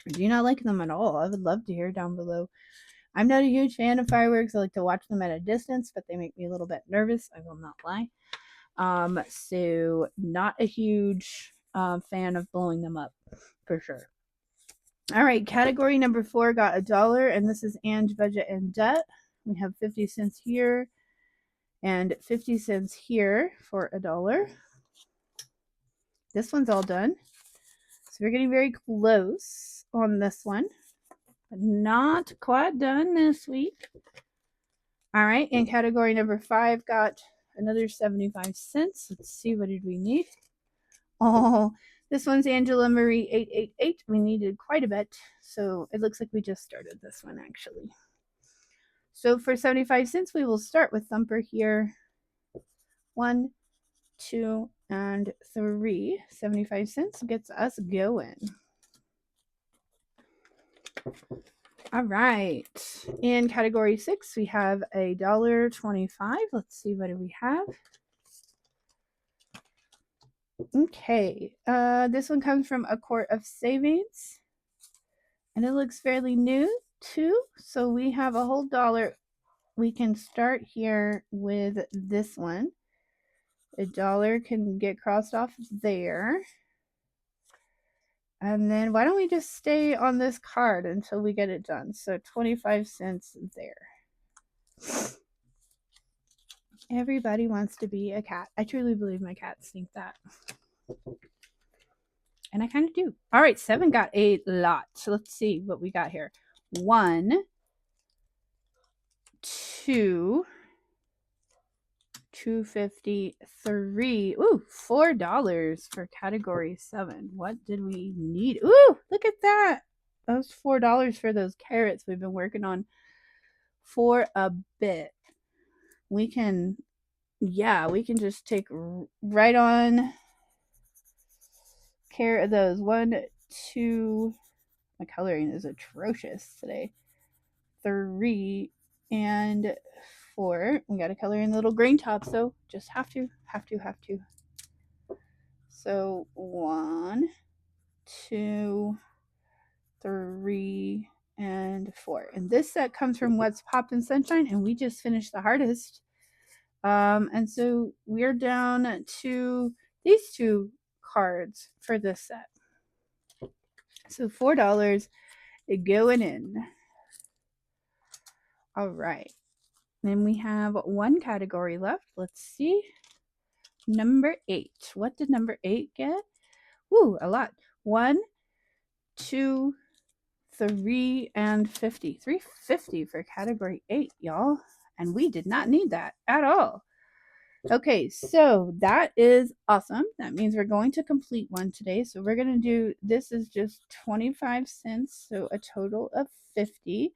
Or do you not like them at all? I would love to hear down below. I'm not a huge fan of fireworks. I like to watch them at a distance, but they make me a little bit nervous. I will not lie. So not a huge fan of blowing them up for sure. All right, category number 4 got $1, and this is Ange Budget and Debt. We have 50 cents here and 50 cents here for $1. This one's all done. So we're getting very close on this one, but not quite done this week. All right, and category number 5 got another 75 cents. Let's see, what did we need? Oh, this one's Angela Marie 888. We needed quite a bit, so it looks like we just started this one actually. So for 75 cents, we will start with Thumper here. 1, 2, and 3. 75 cents gets us going. All right. In category 6, we have $1.25. Let's see, what do we have? Okay. This one comes from A Court of Savings, and it looks fairly new too. So we have a whole dollar. We can start here with this one. $1 can get crossed off there. And then why don't we just stay on this card until we get it done? So 25 cents there. Everybody wants to be a cat. I truly believe my cats think that. And I kind of do. All right, 7 got a lot. So let's see what we got here. 1, 2, 2.50, 3. Ooh, $4 for category 7. What did we need? Ooh, look at that. That was $4 for those carrots we've been working on for a bit. We can just take right on care of those. 1, 2. My coloring is atrocious today. 3 and 4. We got to color in little green tops, so just have to. So 1, 2, 3, and 4. And this set comes from What's Poppin' Sunshine, and we just finished the hardest. And so we're down to these 2 cards for this set. So $4 going in. All right. Then we have 1 category left. Let's see. Number 8. What did number 8 get? Woo, a lot. 1, 2, 3, and 50. $3.50 for category 8, y'all. And we did not need that at all. Okay, so that is awesome. That means we're going to complete one today. So we're going to do, this is just 25 cents. So a total of 50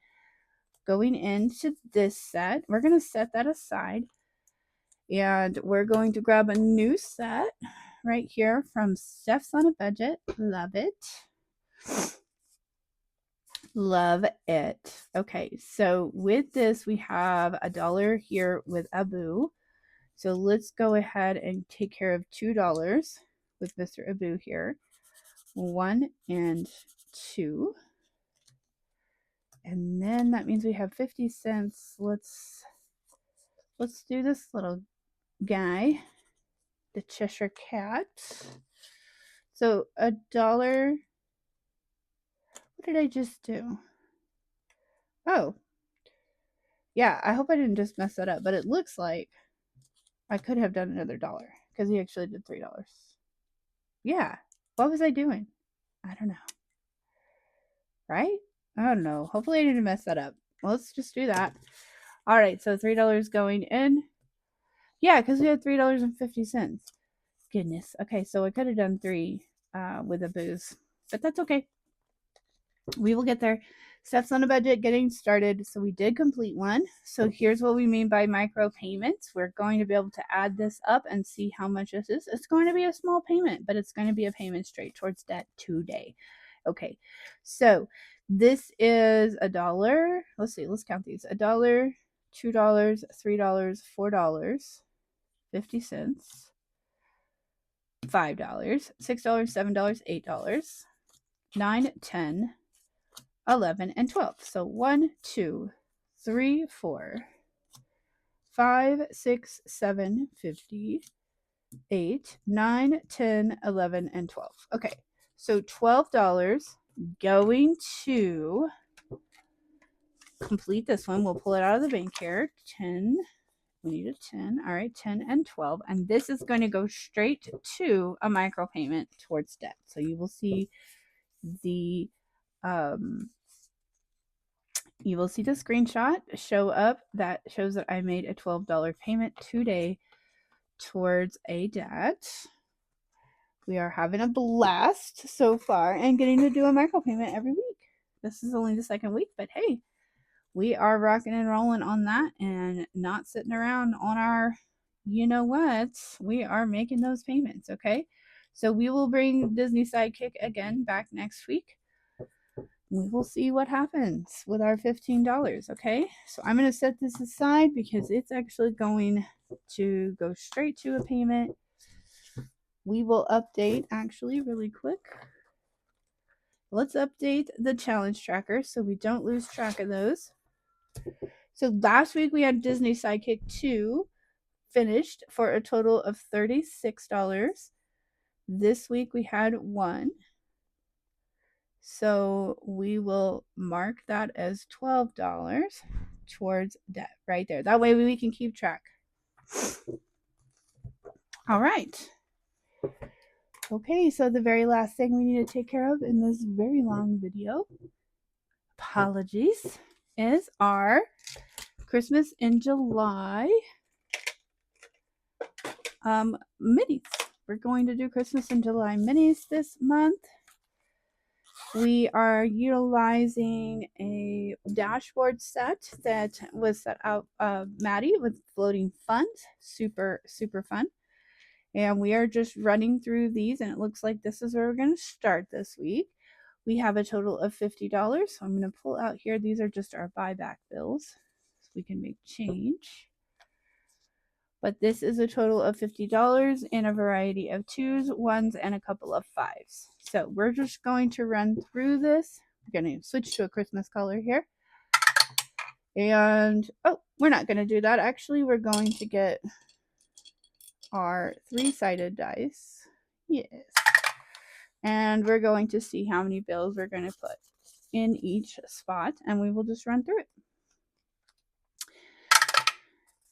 going into this set. We're going to set that aside. And we're going to grab a new set right here from Steph's on a Budget. Love it. Love it. Okay, so with this, we have $1 here with Abu. So let's go ahead and take care of $2 with Mr. Abu here. 1 and 2. And then that means we have 50 cents. Let's do this little guy, the Cheshire Cat. So $1. What did I just do? Oh. Yeah, I hope I didn't just mess that up, but it looks like I could have done another $1 because he actually did $3. Yeah. What was I doing? I don't know. Right? I don't know. Hopefully I didn't mess that up. Let's just do that. All right, so $3 going in. Yeah, because we had $3.50. Goodness. Okay, so I could have done 3 with a booze, but that's okay. We will get there. Steps on a Budget, getting started. So we did complete one. So here's what we mean by micro payments. We're going to be able to add this up and see how much this is. It's going to be a small payment, but it's going to be a payment straight towards debt today. Okay, so this is $1. Let's see, let's count these. $1, $2, $3, $4, 50 cents, $5, $6, $7, $8, 9, 10, 11, and 12. So 1, 2, 3, 4, 5, 6, 7, 50, 8, 9, 10, 11, and 12. Okay, so $12 going to complete this one. We'll pull it out of the bank here. 10. We need a 10. All right, 10 and 12. And this is going to go straight to a micropayment towards debt. So you will see the screenshot show up that shows that I made a $12 payment today towards a debt. We are having a blast so far and getting to do a micropayment every week. This is only the second week, but hey, we are rocking and rolling on that and not sitting around on our, you know what, we are making those payments, okay? So we will bring Disney Sidekick again back next week. We will see what happens with our $15, okay? So I'm going to set this aside because it's actually going to go straight to a payment. We will update actually really quick. Let's update the challenge tracker so we don't lose track of those. So last week we had Disney Sidekick 2 finished for a total of $36. This week we had 1. So we will mark that as $12 towards debt right there. That way we can keep track. All right. Okay, so the very last thing we need to take care of in this very long video, apologies, is our Christmas in July minis. We're going to do Christmas in July minis this month. We are utilizing a dashboard set that was set out Maddie with floating funds. Super, super fun. And we are just running through these, and it looks like this is where we're going to start this week. We have a total of $50. So I'm going to pull out here. These are just our buyback bills, so we can make change. But this is a total of $50 in a variety of 2s, 1s, and a couple of 5s. So we're just going to run through this. We're going to switch to a Christmas color here. And, oh, we're not going to do that. Actually, we're going to get our 3-sided dice. Yes. And we're going to see how many bills we're going to put in each spot. And we will just run through it.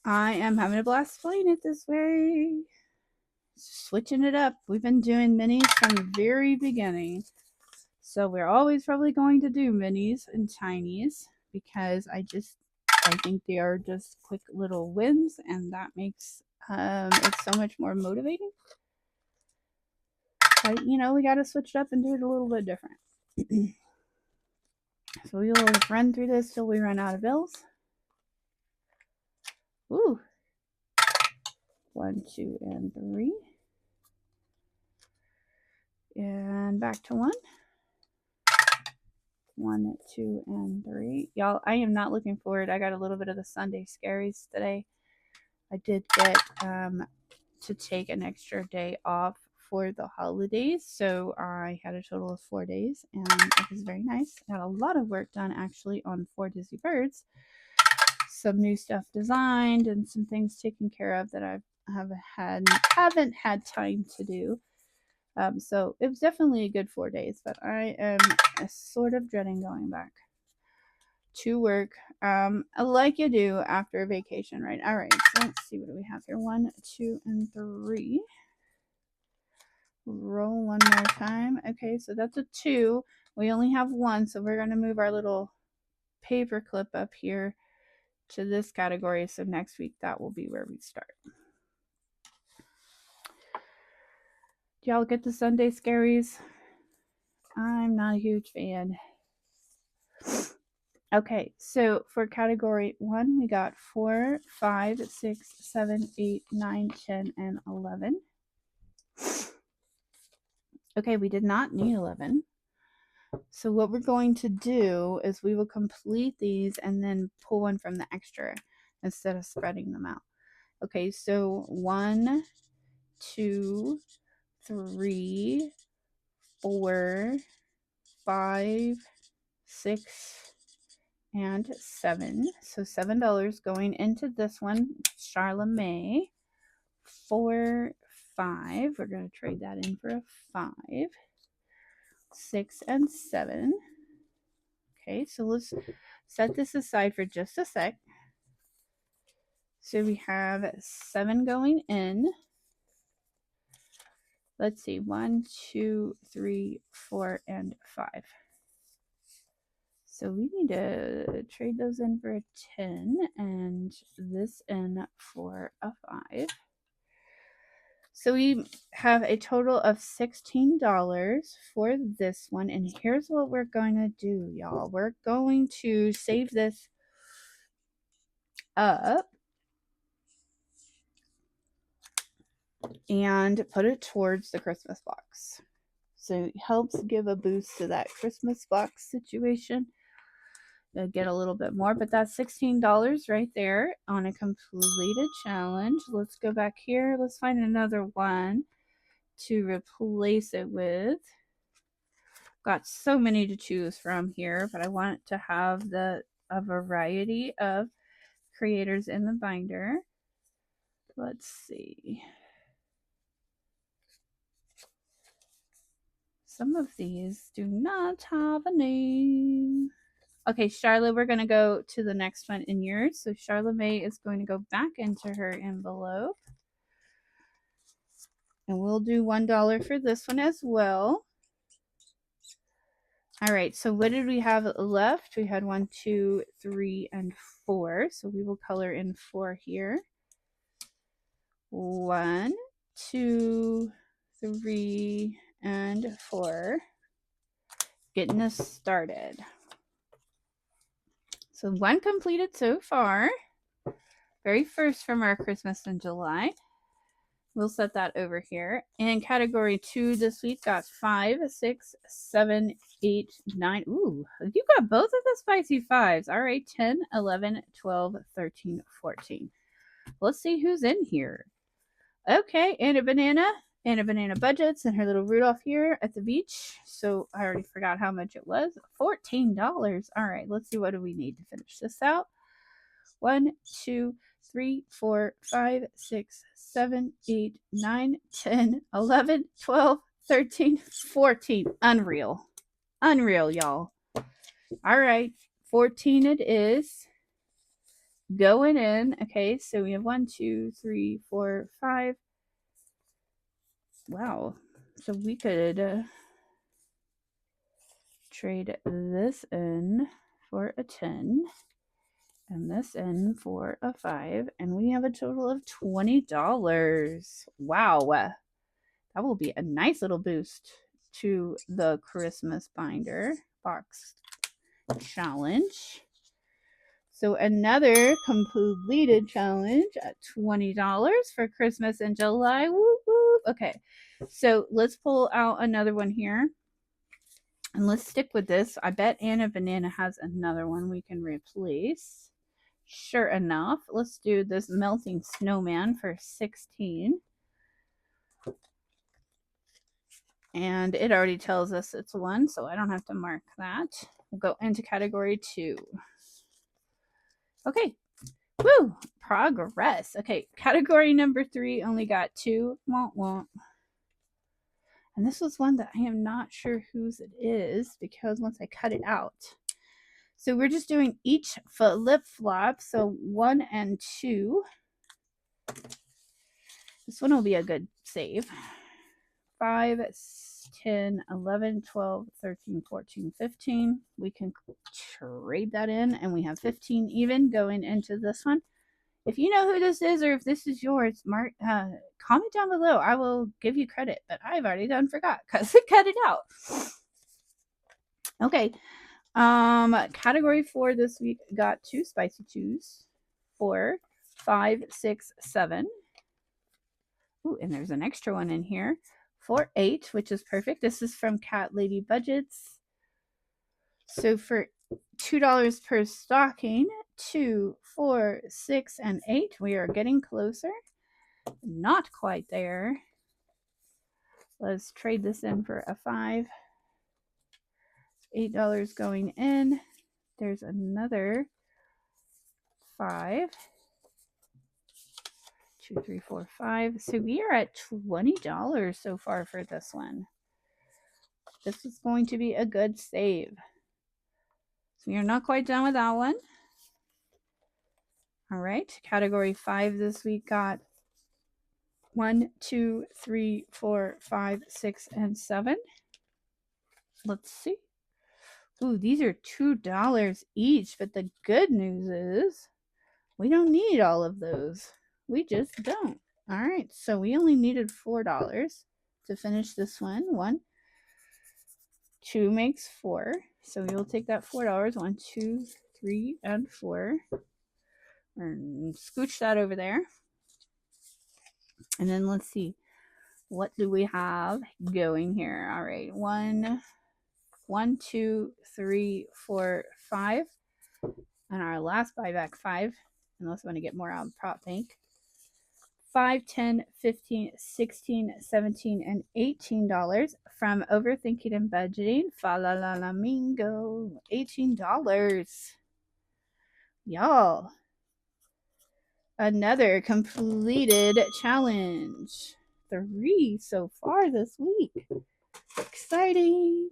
I am having a blast playing it this way. Switching it up. We've been doing minis from the very beginning. So we're always probably going to do minis and tinies because I think they are just quick little wins, and that makes it so much more motivating. But, you know, we got to switch it up and do it a little bit different. So we will run through this till we run out of bills. Ooh. 1, 2, and 3. And back to 1. 1, 2, and 3. Y'all, I am not looking forward. I got a little bit of the Sunday scaries today. I did get to take an extra day off for the holidays, so I had a total of 4 days, and it was very nice. I had a lot of work done actually on 4 Disney Birds. Some new stuff designed and some things taken care of that I haven't had time to do. So it was definitely a good 4 days, but I am sort of dreading going back to work, like you do after a vacation, right? All right, so let's see, what do we have here? 1, 2, and 3. Roll one more time. Okay, so that's a 2. We only have 1, so we're going to move our little paper clip up here to this category. So next week, that will be where we start. Do y'all get the Sunday scaries? I'm not a huge fan. Okay, so for category 1, we got 4, 5, 6, 7, 8, 9, 10, and 11. Okay, we did not need 11. So what we're going to do is we will complete these and then pull one from the extra instead of spreading them out. Okay, so 1, 2, 3, 4, 5, 6, and 7. So $7 going into this one, Charlemagne. 4, 5. We're going to trade that in for a 5. 6 and 7. Okay, so let's set this aside for just a sec. So we have 7 going in. Let's see, 1, 2, 3, 4, and 5. So we need to trade those in for a 10 and this in for a 5. So we have a total of $16 for this one. And here's what we're going to do, y'all. We're going to save this up and put it towards the Christmas box. So it helps give a boost to that Christmas box situation. They'll get a little bit more, but that's $16 right there on a completed challenge. Let's go back here. Let's find another one to replace it with. Got so many to choose from here, but I want to have a variety of creators in the binder. Let's see. Some of these do not have a name. Okay, Charlotte, we're going to go to the next one in yours. So Charlemagne is going to go back into her envelope. And we'll do $1 for this one as well. All right, so what did we have left? We had 1, 2, 3, and 4. So we will color in 4 here. 1, 2, 3, and 4. Getting us started. So 1 completed so far. Very first from our Christmas in July. We'll set that over here. And category 2 this week got 5, 6, 7, 8, 9. Ooh, you got both of the spicy 5s. All right, 10, 11, 12, 13, 14. Let's see who's in here. Okay, Anna Banana budgets, and her little Rudolph here at the beach. So I already forgot how much it was. $14. All right, let's see, what do we need to finish this out? 1, 2, 3, 4, 5, 6, 7, 8, 9, 10, 11, 12, 13, 14. Unreal. Unreal, y'all. All right, 14 it is. Going in. Okay, so we have 1, 2, 3, 4, 5. Wow. So we could trade this in for a 10 and this in for a 5, and we have a total of $20. Wow. That will be a nice little boost to the Christmas binder box challenge. So another completed challenge at $20 for Christmas in July. Woo woo. Okay, so let's pull out another one here. And let's stick with this. I bet Anna Banana has another one we can replace. Sure enough, let's do this melting snowman for 16. And it already tells us it's 1, so I don't have to mark that. We'll go into category 2. Okay. Woo! Progress. Okay, category number 3 only got 2. Womp womp. And this was one that I am not sure whose it is because once I cut it out. So we're just doing each flip flop. So 1 and 2. This one will be a good save. 5, 10, 11, 12, 13, 14, 15. We can trade that in, and we have 15 even going into this one. If you know who this is or if this is yours, mark, comment down below. I will give you credit, but I've already done forgot because I cut it out. Okay. Category 4 this week got 2 spicy 2s. 4, 5, 6, 7. Ooh, and there's an extra one in here. 4, 8, which is perfect. This is from Cat Lady Budgets. So for $2 per stocking, 2, 4, 6, and 8, we are getting closer. Not quite there. Let's trade this in for a 5. $8 going in. There's another 5. 2, 3, 4, 5. So we are at $20 so far for this one. This is going to be a good save. So we are not quite done with that one. All right, category 5 this week got 1, 2, 3, 4, 5, 6, and 7. Let's see. Ooh, these are $2 each, but the good news is we don't need all of those. We just don't. All right, so we only needed $4 to finish this one. 1, 2 makes 4. So we will take that $4. 1, 2, 3, and 4. And scooch that over there. And then let's see. What do we have going here? All right. 1, 2, 3, 4, 5. And our last buyback 5. Unless we want to get more out of prop bank. 5, 10, 15, 16, 17, and $18 from Overthinking and Budgeting. Fa la la la mingo. $18. Y'all. Another completed challenge. 3 so far this week. Exciting.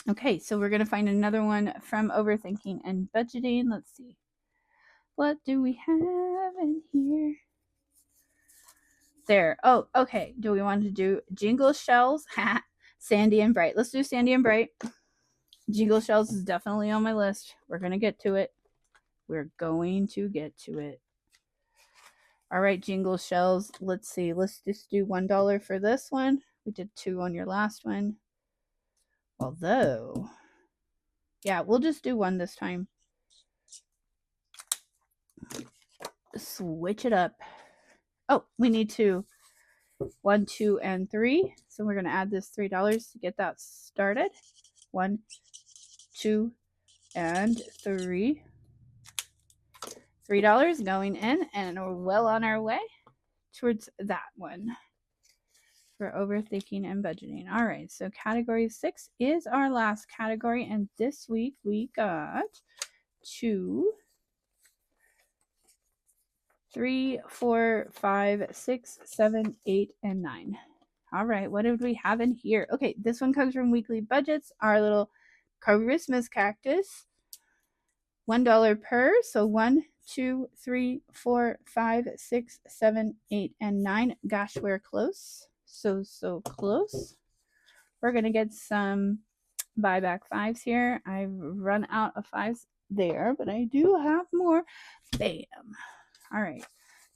Okay, so we're going to find another one from Overthinking and Budgeting. Let's see. What do we have in here? There. Oh, okay. Do we want to do Jingle Shells? Sandy and Bright. Let's do Sandy and Bright. Jingle Shells is definitely on my list. We're going to get to it. We're going to get to it. All right, Jingle Shells. Let's see. Let's just do $1 for this one. We did 2 on your last one. Although, yeah, we'll just do 1 this time. Switch it up. Oh, we need 2. 1, 2, and 3. So we're going to add this $3 to get that started. 1, 2, and 3. $3 going in, and we're well on our way towards that one for Overthinking and Budgeting. All right, so category 6 is our last category, and this week we got 2, 3, 4, 5, 6, 7, 8, and 9. All right, what did we have in here? Okay, this one comes from Weekly Budgets, our little Christmas cactus. $1 per, so 1, 2, 3, 4, 5, 6, 7, 8, and 9. Gosh, we're close. So close. We're going to get some buyback 5s here. I've run out of 5s there, but I do have more. Bam. All right.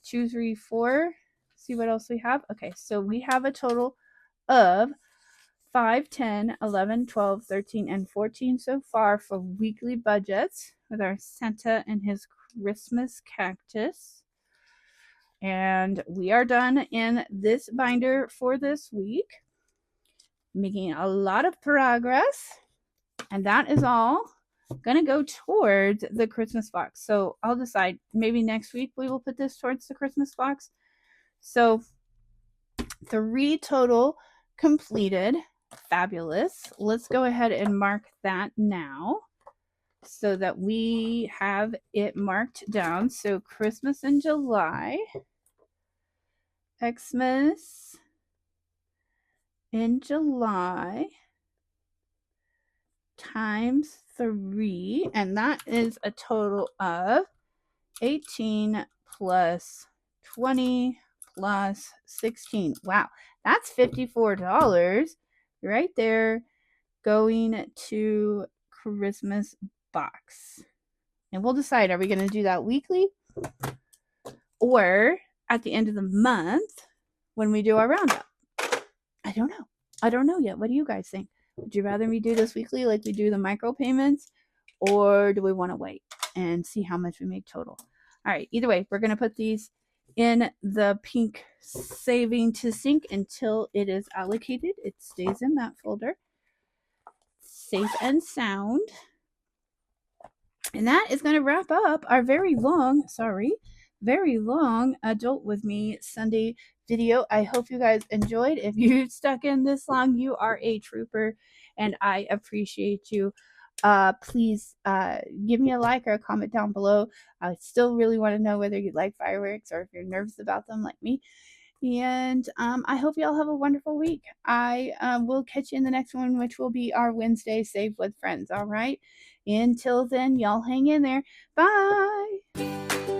2, 3, 4. See what else we have. Okay, so we have a total of 5, 10, 11, 12, 13, and 14 so far for weekly budgets with our Santa and his Christmas cactus. And we are done in this binder for this week, making a lot of progress. And that is all going to go towards the Christmas box. So I'll decide maybe next week we will put this towards the Christmas box. So 3 total completed. Fabulous. Let's go ahead and mark that now so that we have it marked down. So Christmas in July, Xmas in July times 3, and that is a total of 18 plus 20 plus 16. Wow, that's $54 right there going to Christmas box. And we'll decide, are we going to do that weekly or at the end of the month when we do our roundup? I don't know. I don't know yet. What do you guys think? Would you rather we do this weekly like we do the micro payments, or do we want to wait and see how much we make total? All right, either way, we're going to put these in the pink saving to sync until it is allocated. It stays in that folder. safe and sound. And that is going to wrap up our very long Adult With Me Sunday video. I hope you guys enjoyed. If you stuck in this long, you are a trooper, and I appreciate you. Please give me a like or a comment down below. I still really want to know whether you like fireworks or if you're nervous about them like me. And I hope y'all have a wonderful week. I will catch you in the next one, which will be our Wednesday Save with Friends. All right. Until then, y'all hang in there. Bye.